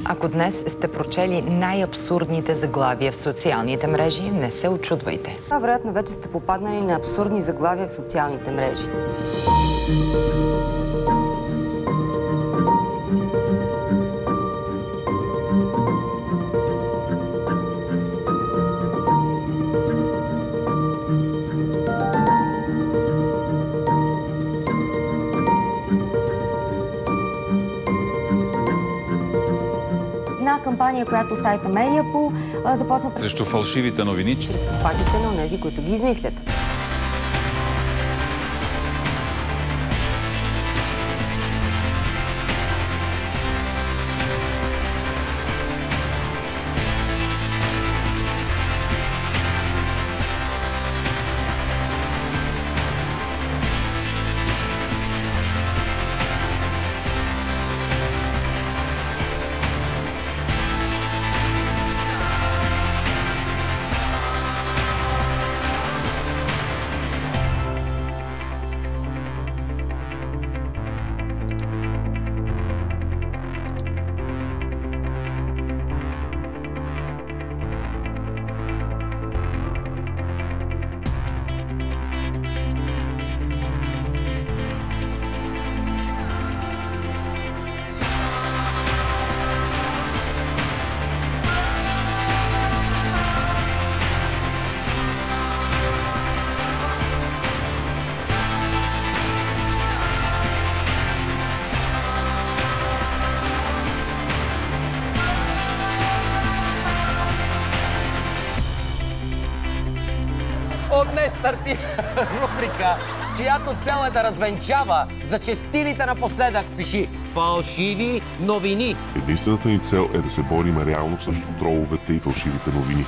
Ако днес сте прочели най-абсурдните заглавия в социалните мрежи, не се очудвайте. Вероятно вече сте попаднали на абсурдни заглавия в социалните мрежи. Една кампания, която сайта Медиапул започна срещу фалшивите новини, чрез паките на онези, които ги измислят. От днес стартира рубрика, чиято цел е да развенчава зачестилите напоследък, пиши, фалшиви новини. Единствената ни цел е да се борим реално срещу троловете и фалшивите новини.